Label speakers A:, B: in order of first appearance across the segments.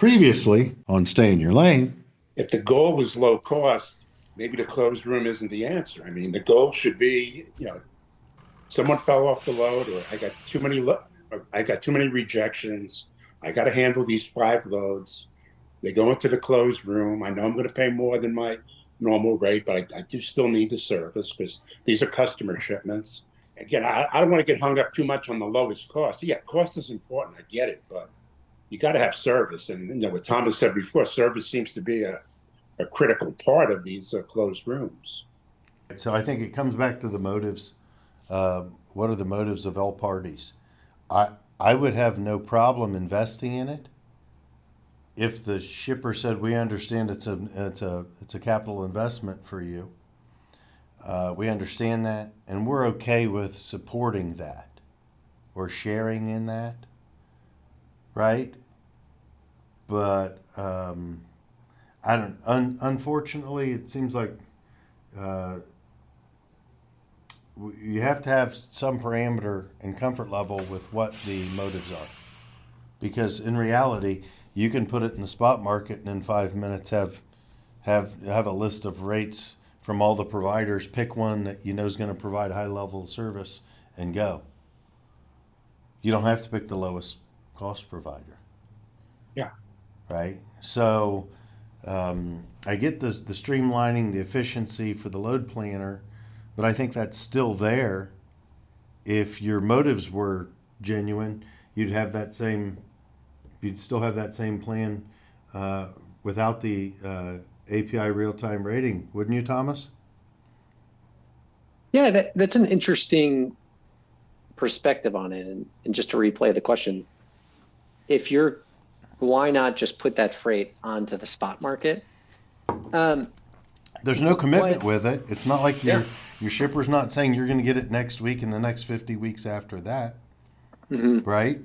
A: previously on Stay in Your Lane.
B: If the goal is low cost, maybe the closed room isn't the answer. I mean, the goal should be, someone fell off the load, or I got too many rejections. I got to handle these five loads. They go into the closed room. I know I'm going to pay more than my normal rate, but I do still need the service because these are customer shipments. Again, I don't want to get hung up too much on the lowest cost. Yeah, cost is important. I get it, but you got to have service. And what Thomas said before, service seems to be a critical part of these closed rooms.
A: So I think it comes back to the motives. What are the motives of all parties? I I would have no problem investing in it if the shipper said we understand it's a capital investment for you. We understand that, and we're okay with supporting that or sharing in that, right? But I don't. Unfortunately, it seems like uh, you have to have some parameter and comfort level with what the motives are, because in reality, you can put it in the spot market and in 5 minutes have a list of rates from all the providers. Pick one that you know is going to provide high level of service and go. You don't have to pick the lowest cost provider,
B: Yeah.
A: right? So I get the streamlining, the efficiency for the load planner, but I think that's still there. If your motives were genuine, you'd have that same, you'd still have that same plan uh, without the API real time rating, wouldn't you, Thomas?
C: Yeah, that's an interesting perspective on it. And just to replay the question, if you're, why not just put that freight onto the spot market? Um,
A: There's no commitment
C: what,
A: with it. It's not like
C: yeah.
A: your shipper's not saying you're going to get it next week and the next 50 weeks after that,
C: Mhm.
A: right?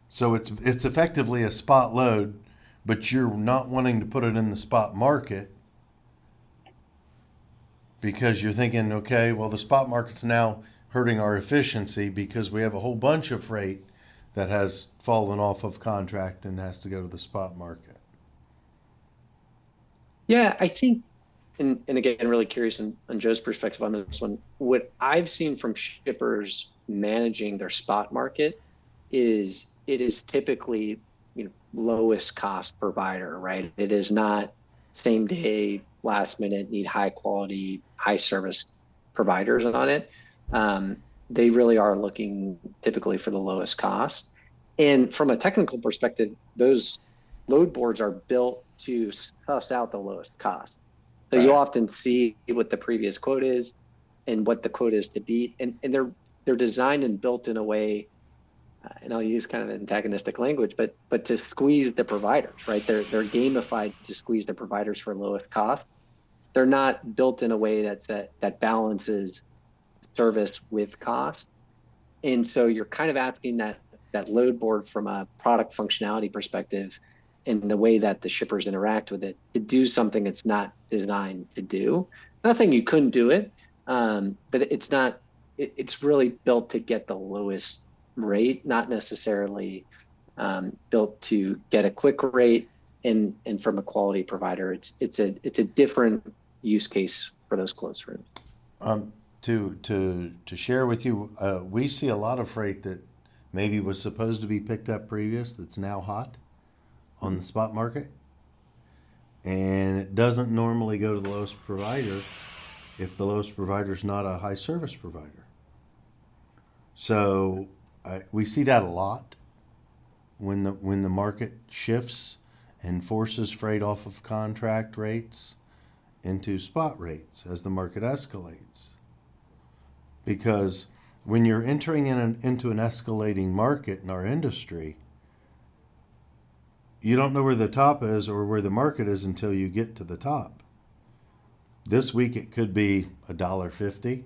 A: So it's effectively a spot load, but you're not wanting to put it in the spot market because you're thinking, okay, well the spot market's now hurting our efficiency because we have a whole bunch of freight that has fallen off of contract and has to go to the spot market.
C: Yeah, I think, and again, really curious on Joe's perspective on this one. What I've seen from shippers managing their spot market is it is typically, lowest cost provider, right? It is not same day, last minute, need high quality, high service providers on it. They really are looking typically for the lowest cost. And from a technical perspective, those load boards are built to suss out the lowest cost. So you
B: Right.
C: often see what the previous quote is and what the quote is to beat. And they're designed and built in a way, and I'll use kind of antagonistic language, but to squeeze the providers, right? They're gamified to squeeze the providers for lowest cost. They're not built in a way that balances service with cost. And so you're kind of asking that load board from a product functionality perspective and the way that the shippers interact with it to do something it's not designed to do. Not saying you couldn't do it, but it's not. It's really built to get the lowest rate, not necessarily built to get a quick rate. And from a quality provider, it's a different use case for those closed rooms.
A: Um, to share with you, we see a lot of freight that maybe was supposed to be picked up previous that's now hot on the spot market, and it doesn't normally go to the lowest provider if the lowest provider is not a high service provider. So we see that a lot when the market shifts and forces freight off of contract rates into spot rates as the market escalates. Because when you're entering into an escalating market in our industry, you don't know where the top is or where the market is until you get to the top. This week it could be $1.50.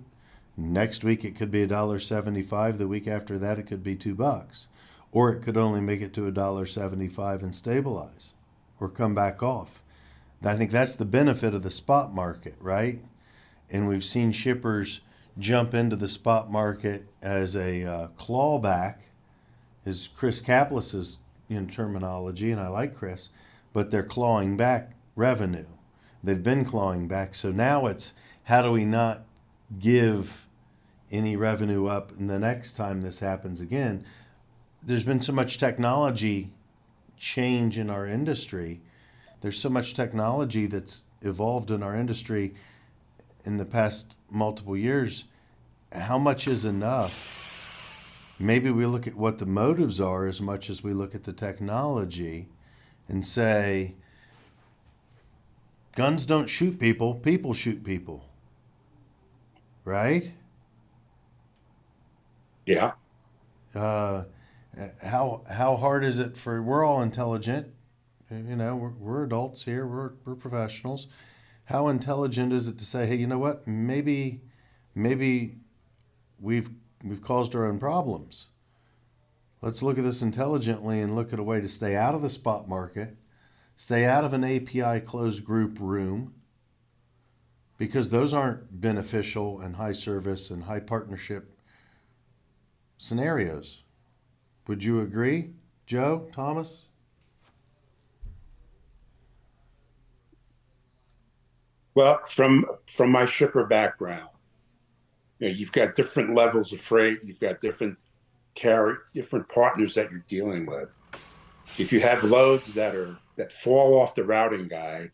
A: Next week it could be $1.75. The week after that it could be $2. Or it could only make it to $1.75 and stabilize or come back off. I think that's the benefit of the spot market, right? And we've seen shippers jump into the spot market as a clawback, as Chris Caplis has terminology, and I like Chris, but they're clawing back revenue. They've been clawing back. So now it's how do we not give any revenue up, and the next time this happens again? There's been so much technology change in our industry. There's so much technology that's evolved in our industry in the past multiple years. How much is enough? Maybe we look at what the motives are as much as we look at the technology and say, guns don't shoot people, people shoot people. Right?
B: Yeah.
A: How hard is it we're all intelligent, we're adults here, we're professionals. How intelligent is it to say, hey, you know what, maybe we've caused our own problems. Let's look at this intelligently and look at a way to stay out of the spot market, stay out of an API closed group room, because those aren't beneficial and high service and high partnership scenarios. Would you agree, Joe, Thomas?
B: Well, from my shipper background, you've got different levels of freight. You've got different partners that you're dealing with. If you have loads that fall off the routing guide,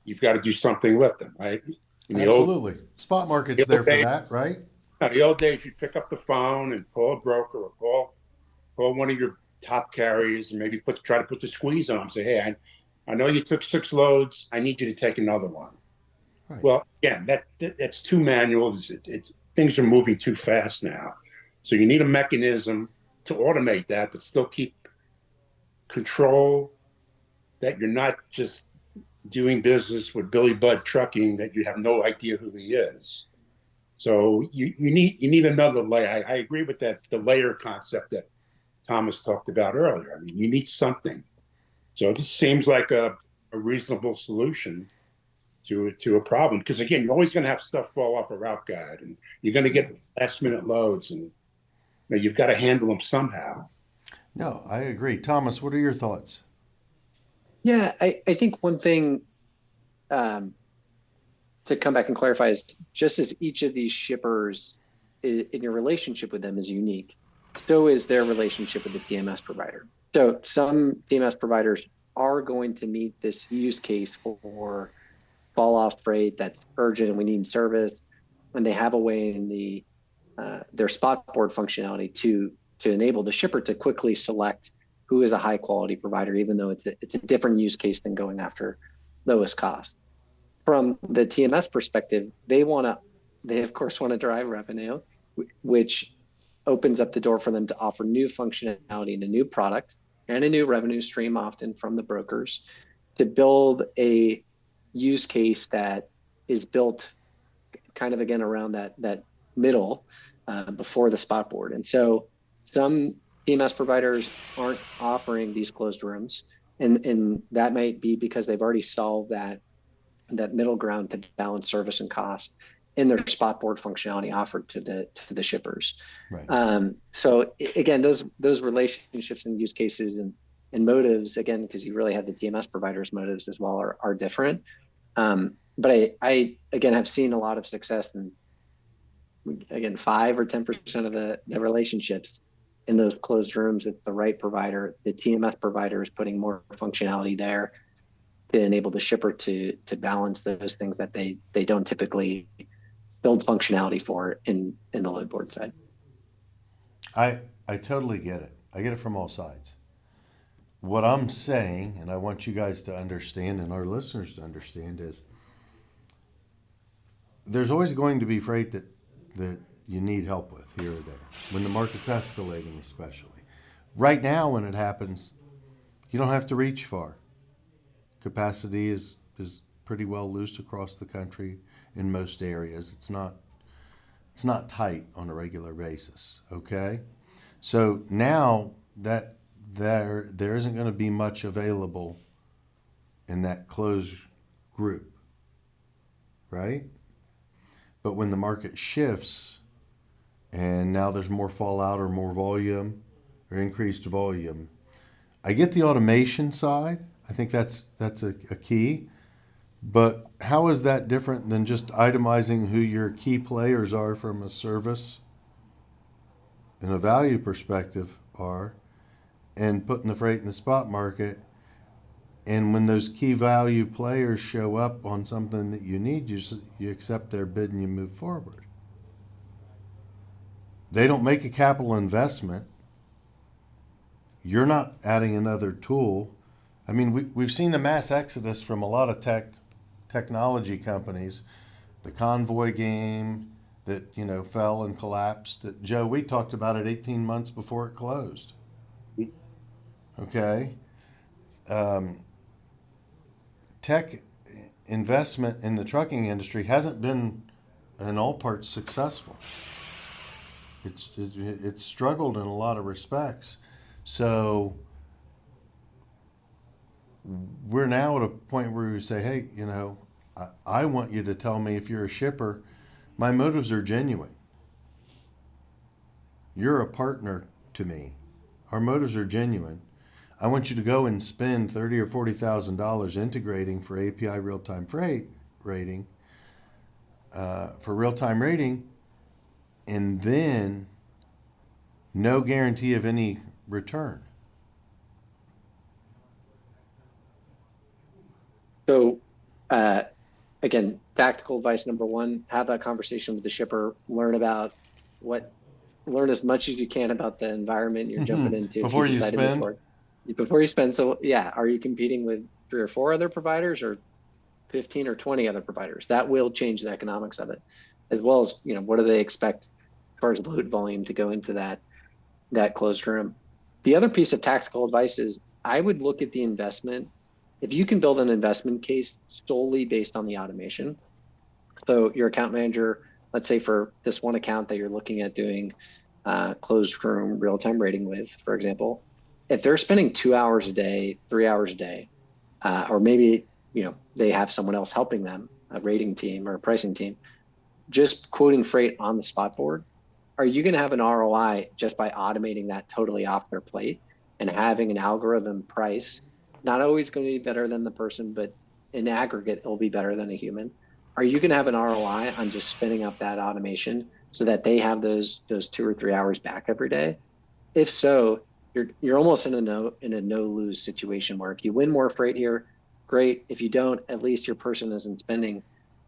B: you've got to do something with them, right?
A: Absolutely. Spot market's there for that, right?
B: The old days, you'd pick up the phone and call a broker or call one of your top carriers and maybe try to put the squeeze on them. Say, hey, I know you took 6 loads. I need you to take another one. Right. Well, again, that's too manual. Things are moving too fast now. So you need a mechanism to automate that, but still keep control, that you're not just doing business with Billy Budd Trucking that you have no idea who he is. So you need another layer. I agree with the layer concept that Thomas talked about earlier. I mean, you need something. So this seems like a reasonable solution to a problem, because again, you're always going to have stuff fall off a route guide, and you're going to get last minute loads, and you've got to handle them somehow.
A: No, I agree. Thomas, what are your thoughts?
C: Yeah, I think one thing to come back and clarify is, just as each of these shippers in your relationship with them is unique, so is their relationship with the TMS provider. So some TMS providers are going to meet this use case for fall off freight that's urgent and we need service, and they have a way in their spot board functionality to enable the shipper to quickly select who is a high quality provider, even though it's a different use case than going after lowest cost. From the TMS perspective, they of course want to drive revenue, which opens up the door for them to offer new functionality and a new product and a new revenue stream, often from the brokers, to build a use case that is built kind of again around that middle before the spot board. And so some TMS providers aren't offering these closed rooms, and that might be because they've already solved that middle ground to balance service and cost in their spot board functionality offered to the shippers. Right. So again, those relationships and use cases and motives, again, because you really have the TMS providers' motives as well, are different. But I again have seen a lot of success in, again, 5 or 10% of the relationships in those closed rooms. It's the right provider. The TMS provider is putting more functionality there to enable the shipper to balance those things that they don't typically build functionality for in the load board side.
A: I totally get it. I get it from all sides. What I'm saying, and I want you guys to understand and our listeners to understand, is there's always going to be freight that you need help with here or there, when the market's escalating especially. Right now, when it happens, you don't have to reach far. Capacity is pretty well loose across the country in most areas. It's not tight on a regular basis, okay? So now that there isn't going to be much available in that closed group, right? But when the market shifts and now there's more fallout or more volume or increased volume, I get the automation side. I think that's a key. But how is that different than just itemizing who your key players are from a service and a value perspective are, and putting the freight in the spot market? And when those key value players show up on something that you need, you accept their bid and you move forward. They don't make a capital investment. You're not adding another tool. I mean, we've seen a mass exodus from a lot of technology companies. The Convoy game that, fell and collapsed. Joe, we talked about it 18 months before it closed. Okay. Tech investment in the trucking industry hasn't been in all parts successful. It's struggled in a lot of respects. So we're now at a point where we say, hey, I want you to tell me if you're a shipper, my motives are genuine. You're a partner to me. Our motives are genuine. I want you to go and spend $30,000 or $40,000 integrating for API real-time freight rating, for real-time rating, and then no guarantee of any return.
C: So, again, tactical advice number one: have that conversation with the shipper. Learn as much as you can about the environment you're jumping into
A: Before you spend.
C: Before you spend. So, yeah, are you competing with 3 or 4 other providers, or 15 or 20 other providers? That will change the economics of it, as well as what do they expect as far as load volume to go into that closed room. The other piece of tactical advice is I would look at the investment. If you can build an investment case solely based on the automation, so your account manager, let's say for this one account that you're looking at doing closed room real-time rating with, for example, if they're spending 2 hours a day, 3 hours a day, or maybe they have someone else helping them, a rating team or a pricing team, just quoting freight on the spot board, are you going to have an ROI just by automating that totally off their plate and having an algorithm price? Not always going to be better than the person, but in aggregate, it'll be better than a human. Are you going to have an ROI on just spinning up that automation so that they have those 2 or 3 hours back every day? If so, you're almost in a no lose situation where if you win more freight here, great. If you don't, at least your person isn't spending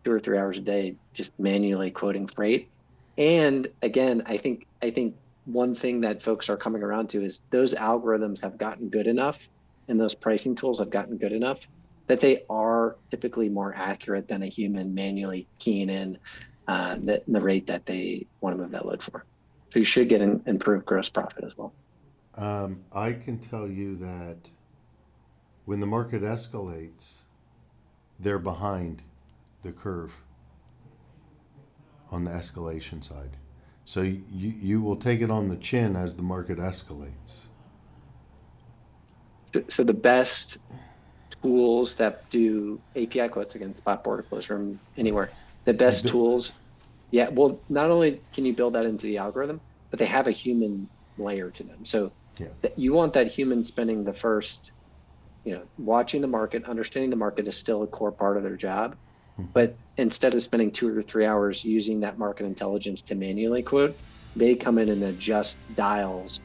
C: 2 or 3 hours a day just manually quoting freight. And again, I think one thing that folks are coming around to is those algorithms have gotten good enough, and those pricing tools have gotten good enough that they are typically more accurate than a human manually keying in the rate that they want to move that load for. So you should get an improved gross profit as well.
A: I can tell you that when the market escalates, they're behind the curve on the escalation side. So you will take it on the chin as the market escalates.
C: So the best tools that do API quotes against spot board or closed room anywhere, the best tools, yeah, well, not only can you build that into the algorithm, but they have a human layer to them. So you want that human spending the first, watching the market, understanding the market is still a core part of their job. But instead of spending 2 or 3 hours using that market intelligence to manually quote, they come in and adjust dials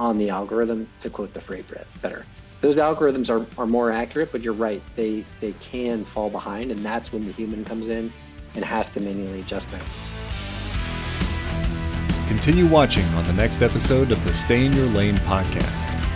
C: on the algorithm to quote the freight better. Those algorithms are more accurate, but you're right, they can fall behind, and that's when the human comes in and has to manually adjust them.
D: Continue watching on the next episode of the Stay in Your Lane podcast.